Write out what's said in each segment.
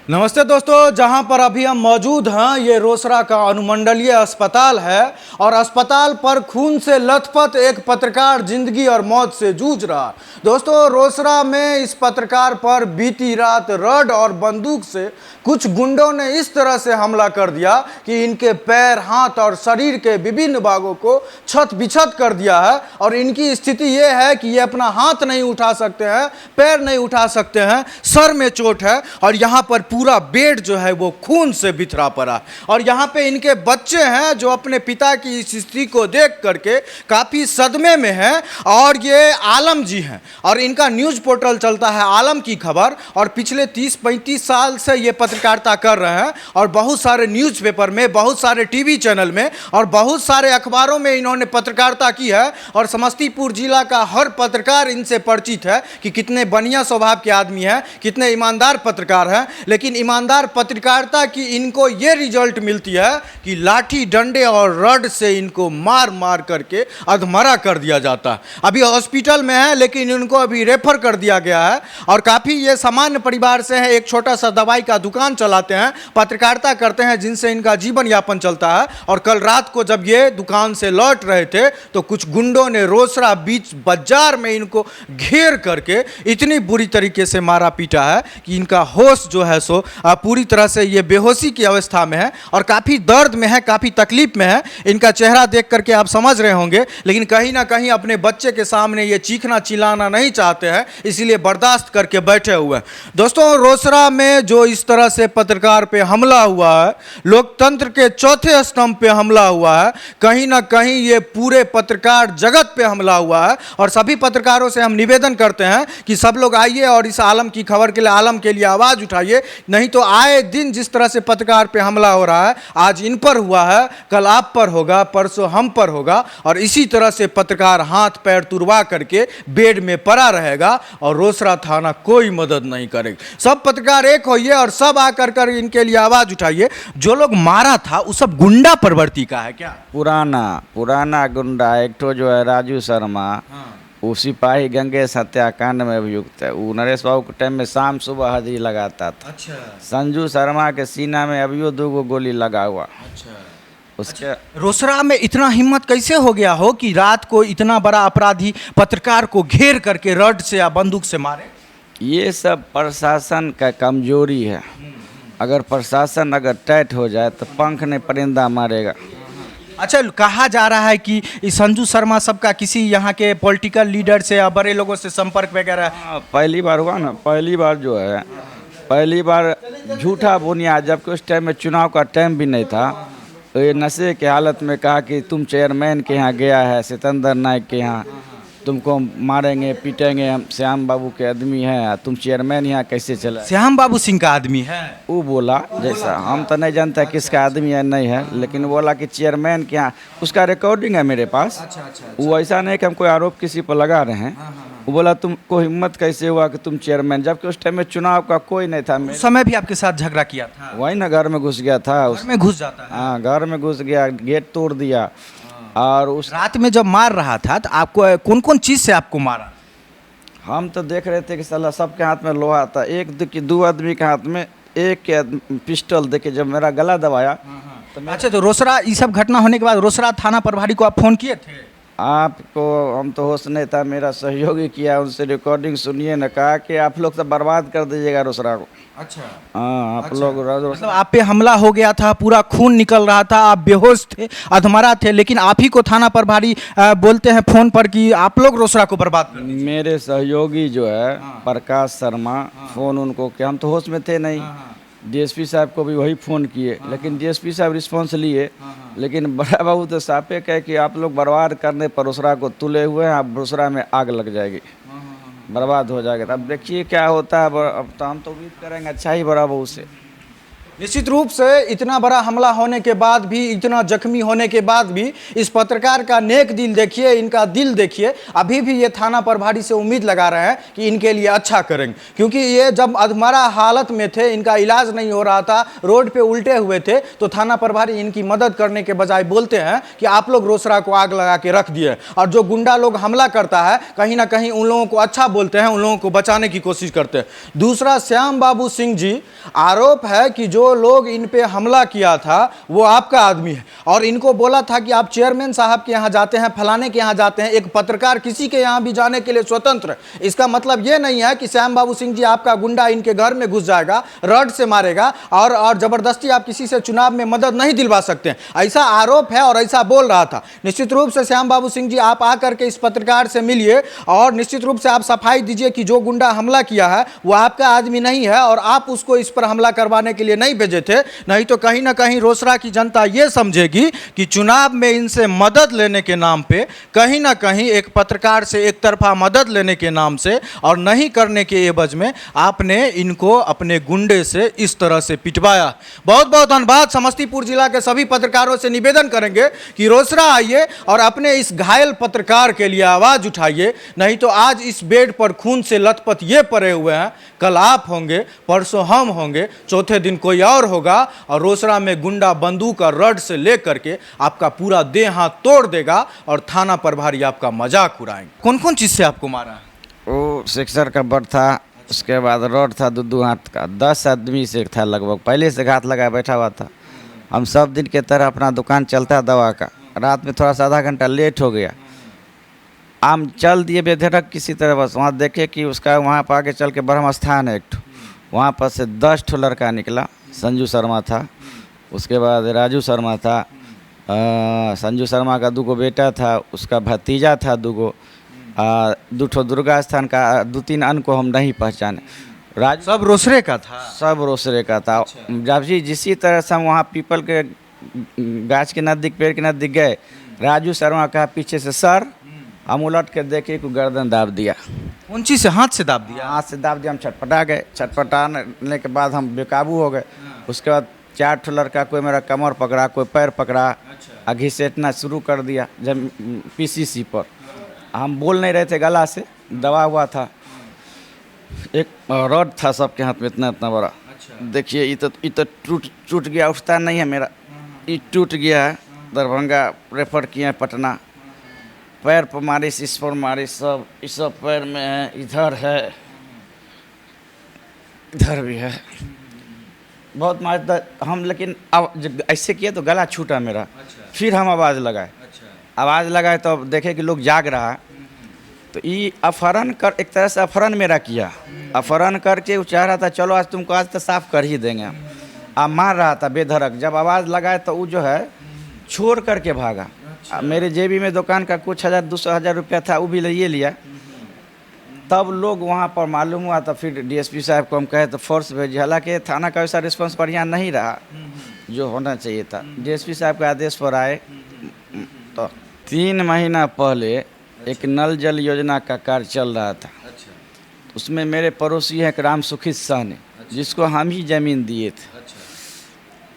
नमस्ते दोस्तों, जहां पर अभी हम मौजूद हैं ये रोसड़ा का अनुमंडलीय अस्पताल है और अस्पताल पर खून से लथपथ एक पत्रकार जिंदगी और मौत से जूझ रहा। दोस्तों, रोसड़ा में इस पत्रकार पर बीती रात रड और बंदूक से कुछ गुंडों ने इस तरह से हमला कर दिया कि इनके पैर, हाथ और शरीर के विभिन्न भागों को छत बिछत कर दिया है और इनकी स्थिति ये है कि ये अपना हाथ नहीं उठा सकते हैं, पैर नहीं उठा सकते हैं, सर में चोट है और यहाँ पर पूरा बेड जो है वो खून से बिखरा पड़ा। और यहाँ पे इनके बच्चे हैं जो अपने पिता की इस स्थिति को देख करके काफ़ी सदमे में हैं। और ये आलम जी हैं और इनका न्यूज़ पोर्टल चलता है आलम की खबर और पिछले 30-35 साल से ये पत्रकारिता कर रहे हैं और बहुत सारे न्यूज़पेपर में, बहुत सारे टीवी चैनल में और बहुत सारे अखबारों में इन्होंने पत्रकारिता की है। और समस्तीपुर जिला का हर पत्रकार इनसे परिचित है कि कितने बढ़िया स्वभाव के आदमी हैं, कितने ईमानदार पत्रकार हैं। लेकिन ईमानदार पत्रकारिता की इनको ये रिजल्ट मिलती है कि लाठी, डंडे और रड से इनको मार मार करके अधमरा कर दिया जाता है। अभी हॉस्पिटल में है लेकिन इनको अभी रेफर कर दिया गया है। और काफ़ी ये सामान्य परिवार से है, एक छोटा सा दवाई का दुकान चलाते हैं, पत्रकारिता करते हैं जिनसे इनका जीवन यापन चलता है। और कल रात को जब ये दुकान से लौट रहे थे तो कुछ गुंडों ने रोसड़ा बीच बाजार में इनको घेर करके इतनी बुरी तरीके से मारा पीटा है कि इनका होश जो है सो पूरी तरह से ये बेहोशी की अवस्था में है और काफ़ी दर्द में है, काफ़ी तकलीफ में है। इनका चेहरा देख करके आप समझ रहे होंगे, लेकिन कहीं ना कहीं अपने बच्चे के सामने ये चीखना चिल्लाना नहीं चाहते हैं, इसीलिए बर्दाश्त करके बैठे हुए हैं। दोस्तों, रोसड़ा में जो इस तरह से पत्रकार पे हमला हुआ है, लोकतंत्र के चौथे स्तंभ पे हमला हुआ है, कहीं ना कहीं ये पूरे पत्रकार जगत पे हमला हुआ है। और सभी पत्रकारों से हम निवेदन करते हैं कि सब लोग आइए और इस आलम की खबर के लिए, आलम के लिए आवाज़ उठाइए। नहीं तो आए दिन जिस तरह से पत्रकार पे हमला हो रहा है, आज इन पर हुआ है, कल आप पर होगा, परसों हम पर होगा और इसी तरह से पत्रकार हाथ पैर तुड़वा करके बेड में पड़ा रहेगा और रोसड़ा थाना कोई मदद नहीं करेगा। सब पत्रकार एक होइए और सब आकर कर इनके लिए आवाज़ उठाइए। जो लोग मारा था वो सब गुंडा प्रवृत्ति का है क्या? पुराना गुंडा एक तो जो है राजू शर्मा, वो सिपाही गंगेश हत्याकांड में अभियुक्त है। वो नरेश बाबू के टाइम में शाम सुबह हाजिरी लगाता था। अच्छा। संजू शर्मा के सीना में अभियो 2 गोली लगा हुआ। अच्छा। उसके रोसड़ा में इतना हिम्मत कैसे हो गया हो कि रात को इतना बड़ा अपराधी पत्रकार को घेर करके रड से या बंदूक से मारे? ये सब प्रशासन का कमजोरी है। अगर प्रशासन टाइट हो जाए तो पंख ने परिंदा मारेगा। अच्छा, कहा जा रहा है कि इस संजू शर्मा सबका किसी यहाँ के पॉलिटिकल लीडर से या बड़े लोगों से संपर्क वगैरह? पहली बार हुआ ना, पहली बार झूठा बुनियाद, जबकि उस टाइम में चुनाव का टाइम भी नहीं था। तो ये नशे के हालत में कहा कि तुम चेयरमैन के यहाँ गया है, सितंदर नायक के यहाँ, तुमको मारेंगे पीटेंगे, हम श्याम बाबू के आदमी हैं, तुम चेयरमैन यहाँ कैसे चला? श्याम बाबू सिंह का आदमी है वो बोला, जैसा हम तो नहीं जानते किसका आदमी है नहीं है, लेकिन बोला कि चेयरमैन के यहाँ, उसका रिकॉर्डिंग है मेरे पास। अच्छा। वो ऐसा नहीं कि हम कोई आरोप किसी पर लगा रहे हैं। वो बोला तुमको हिम्मत कैसे हुआ कि तुम चेयरमैन, जबकि उस टाइम में चुनाव का कोई नहीं था। उस समय भी आपके साथ झगड़ा किया था? वही ना, घर में घुस गया था। उसमें घुस जाता है? हाँ, घर में घुस गया, गेट तोड़ दिया। और उस रात में जब मार रहा था तो आपको कौन कौन चीज़ से आपको मारा? हम तो देख रहे थे कि साला सबके हाथ में लोहा था, 2 आदमी के हाथ में एक के पिस्टल देके जब मेरा गला दबाया तो अच्छा, तो रोसड़ा ये सब घटना होने के बाद रोसड़ा थाना प्रभारी को आप फोन किए थे? आपको हम तो होश नहीं था, मेरा सहयोगी किया, उनसे रिकॉर्डिंग सुनिए न, कहा कि आप लोग तो बर्बाद कर दीजिएगा रोसड़ा को। अच्छा। हाँ, आप लोग मतलब आप पे हमला हो गया था, पूरा खून निकल रहा था, आप बेहोश थे, अधमरा थे, लेकिन आप ही को थाना प्रभारी बोलते हैं फोन पर कि आप लोग रोसड़ा को बर्बाद कर दीजिए। मेरे सहयोगी जो है प्रकाश शर्मा, फोन उनको कि हम तो होश में थे नहीं। डीएसपी साहब को भी वही फ़ोन किए, लेकिन डीएसपी साहब रिस्पॉन्स लिए, लेकिन बड़ा बाबू तो साफे कहे कि आप लोग बर्बाद करने पर रोसड़ा को तुले हुए हैं, आप रोसड़ा में आग लग जाएगी, बर्बाद हो जाएगा। अब देखिए क्या होता है। अब तो हम तो उम्मीद करेंगे अच्छा ही बड़ा बाबू से। निश्चित रूप से इतना बड़ा हमला होने के बाद भी, इतना जख्मी होने के बाद भी इस पत्रकार का नेक दिल देखिए, इनका दिल देखिए। अभी भी ये थाना प्रभारी से उम्मीद लगा रहे हैं कि इनके लिए अच्छा करेंगे, क्योंकि ये जब अधमरा हालत में थे, इनका इलाज नहीं हो रहा था, रोड पे उल्टे हुए थे, तो थाना प्रभारी इनकी मदद करने के बजाय बोलते हैं कि आप लोग रोसड़ा को आग लगा के रख दिए। और जो गुंडा लोग हमला करता है, कहीं ना कहीं उन लोगों को अच्छा बोलते हैं, उन लोगों को बचाने की कोशिश करते हैं। दूसरा, श्याम बाबू सिंह जी, आरोप है कि जो लोग इन पे हमला किया था वो आपका आदमी है, और इनको बोला था कि आप चेयरमैन साहब के यहाँ जाते हैं, फलाने के यहाँ जाते हैं, एक पत्रकार किसी के यहाँ भी जाने के लिए स्वतंत्र है। इसका मतलब ये नहीं है कि श्याम बाबू सिंह जी आपका गुंडा इनके घर में घुस जाएगा, रड से मारेगा और जबरदस्ती आप किसी से चुनाव में मदद नहीं दिलवा सकते हैं, ऐसा आरोप है और ऐसा बोल रहा था। निश्चित रूप से श्याम बाबू सिंह जी, आप आकर के इस पत्रकार से मिलिए और निश्चित रूप से आप सफाई दीजिए कि जो गुंडा हमला किया है वो आपका आदमी नहीं है और आप उसको इस पर हमला करवाने के लिए नहीं भेजे थे। नहीं तो कहीं ना कहीं रोसड़ा की जनता ये समझेगी कि चुनाव में इनसे मदद लेने के नाम पे, कहीं ना कहीं एक पत्रकार से एक तरफा मदद लेने के नाम से और नहीं करने के एवज में आपने इनको अपने गुंडे से इस तरह से पिटवाया। बहुत बहुत धन्यवाद। समस्तीपुर जिला के सभी पत्रकारों से निवेदन करेंगे कि रोसड़ा आइए और अपने इस घायल पत्रकार के लिए आवाज उठाइए, नहीं तो आज इस बेड पर खून से लथपथ ये पड़े हुए हैं, कल आप होंगे, परसों हम होंगे, चौथे दिन कोई और होगा और रोसड़ा में गुंडा बंदूक और रड से लेकर के आपका पूरा देह हाथ तोड़ देगा और थाना प्रभारी आपका मजाक उड़ाएंगे। कौन कौन चीज से आपको मारा है? वो सिक्सर का बट था, उसके बाद रॉड था, दो हाथ का, 10 आदमी से था लगभग, पहले से घात लगा बैठा हुआ था। हम सब दिन के तरह अपना दुकान चलता दवा का, रात में थोड़ा सा आधा घंटा लेट हो गया, हम चल दिए बेधड़क किसी तरह। बस वहाँ देखे कि उसका वहाँ पर आगे चल के ब्रह्म स्थान है एक ठो, वहाँ पर से 10 ठो लड़का निकला। संजू शर्मा था, उसके बाद राजू शर्मा था, संजू शर्मा का 2 बेटा था, उसका भतीजा था 2, 2 ठो दुर्गा स्थान का, 2-3 अन्य को हम नहीं पहचाने। राज सब रोसड़े का था? सब रोसड़े का था। जब जी जिसी तरह से हम वहाँ पीपल के गाछ के नज़दीक, पेड़ के नज़दीक गए, राजू शर्मा का पीछे से सर, हम उलट के देखे को गर्दन दाब दिया। कौन चीज से? हाथ से दाब दिया? हाथ से दाब दिया। हम छटपटा गए, छटपटाने के बाद हम बेकाबू हो गए। उसके बाद 4 ठो लड़का, कोई मेरा कमर पकड़ा, कोई पैर पकड़ा, घिसेटना शुरू कर दिया जब पीसीसी पर। हम बोल नहीं रहे थे, गला से दबा हुआ था। एक रॉड था सबके हाथ में, इतना इतना बड़ा। देखिए ये तो टूट गया, उठता नहीं है मेरा, ये टूट गया है। दरभंगा रेफर किए, पटना। पैर पर मारिश, इस पर मारिश, सब इस सब पैर में है, इधर है, इधर भी है, बहुत मार हम। लेकिन अब जब ऐसे किए तो गला छूटा मेरा। फिर हम आवाज़ लगाए, आवाज़ लगाए तो देखे कि लोग जाग रहा है, तो ये अपहरण कर, एक तरह से अपहरण मेरा किया। अपहरण करके वो चाह रहा था चलो आज तुमको आज तो साफ कर ही देंगे, अब मार रहा था बेधड़क। जब आवाज़ लगाए तो वो जो है छोड़ करके भागा। मेरे जेबी में दुकान का कुछ 1,000-2,000 रुपया था, वो भी ले लिया। तब लोग वहाँ पर मालूम हुआ, तो फिर डीएसपी साहब को हम कहे तो फोर्स भेजे। हालांकि थाना का वैसा रिस्पांस बढ़िया नहीं रहा जो होना चाहिए था। डीएसपी साहब के आदेश पर आए तो 3 महीना पहले एक नल जल योजना का कार्य चल रहा था। उसमें मेरे पड़ोसी हैं राम सुखित सहनी, जिसको हम ही ज़मीन दिए थे,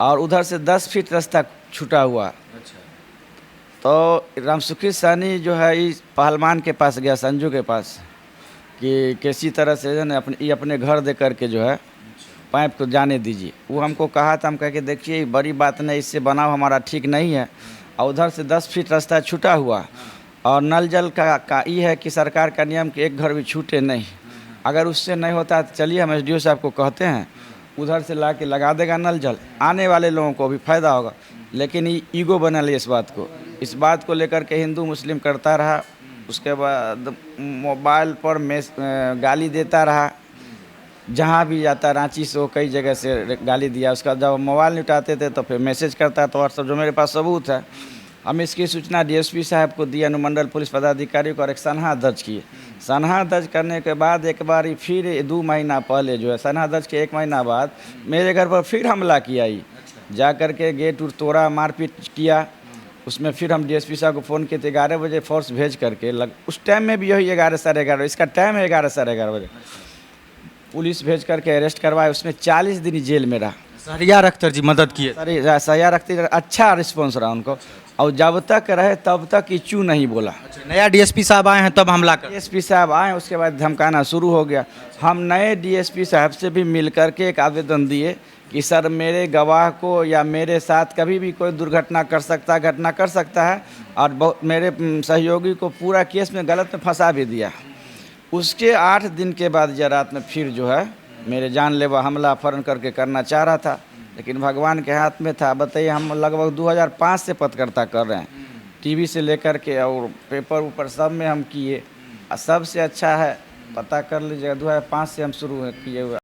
और उधर से 10 फीट रास्ता छूटा हुआ। तो राम सुखित सहनी जो है इस पहलवान के पास गया, संजू के पास, कि किसी तरह से जो है अपने घर दे करके जो है पाइप को जाने दीजिए। वो हमको कहा था, हम कह के देखिए बड़ी बात नहीं, इससे बनाव हमारा ठीक नहीं है, और उधर से 10 फीट रास्ता छूटा हुआ, और नल जल का ये है कि सरकार का नियम कि एक घर भी छूटे नहीं। अगर उससे नहीं होता तो चलिए हम एसडीओ साहब को कहते हैं, उधर से ला के लगा देगा नल जल, आने वाले लोगों को भी फ़ायदा होगा। लेकिन ये ईगो बना लिया इस बात को लेकर के हिंदू मुस्लिम करता रहा। उसके बाद मोबाइल पर गाली देता रहा, जहाँ भी जाता, रांची से कई जगह से गाली दिया। उसका जब मोबाइल नहीं उठाते थे तो फिर मैसेज करता, तो व्हाट्सएप जो मेरे पास सबूत है। हम इसकी सूचना डीएसपी साहब को दी, अनुमंडल पुलिस पदाधिकारी को, और एक सनहा दर्ज किए। सनहा दर्ज करने के बाद एक बार फिर 2 महीना पहले जो है, सनहा दर्ज के 1 महीना बाद मेरे घर पर फिर हमला किया। ही जा कर के गेट उट तोड़ा, मारपीट किया। उसमें फिर हम डीएसपी साहब को फ़ोन किए थे, 11 बजे फोर्स भेज करके उस टाइम में भी यही 11 साढ़े 11, इसका टाइम है 11 साढ़े 11 बजे, पुलिस भेज करके अरेस्ट करवाए। उसमें 40 दिन जेल में रहा। शहरियार अख्तर जी मदद किए। सर सैया रखते अच्छा रिस्पॉन्स रहा उनको, और जब तक रहे तब तक इचू नहीं बोला। नया डीएसपी साहब आए हैं तब हमला कर। डीएसपी साहब आए, उसके बाद धमकाना शुरू हो गया। हम नए डीएसपी साहब से भी मिल करके एक आवेदन दिए कि सर मेरे गवाह को या मेरे साथ कभी भी कोई दुर्घटना घटना कर सकता है, और मेरे सहयोगी को पूरा केस में गलत में फंसा भी दिया। उसके 8 दिन के बाद यह रात में फिर जो है मेरे जानलेवा हमला फौरन करके करना चाह रहा था, लेकिन भगवान के हाथ में था। बताइए, हम लगभग 2005 से पत्रकारिता कर रहे हैं, टीवी से लेकर के और पेपर ऊपर सब में हम किए। सबसे अच्छा है, पता कर लीजिएगा, 2005 से हम शुरू किए हुए।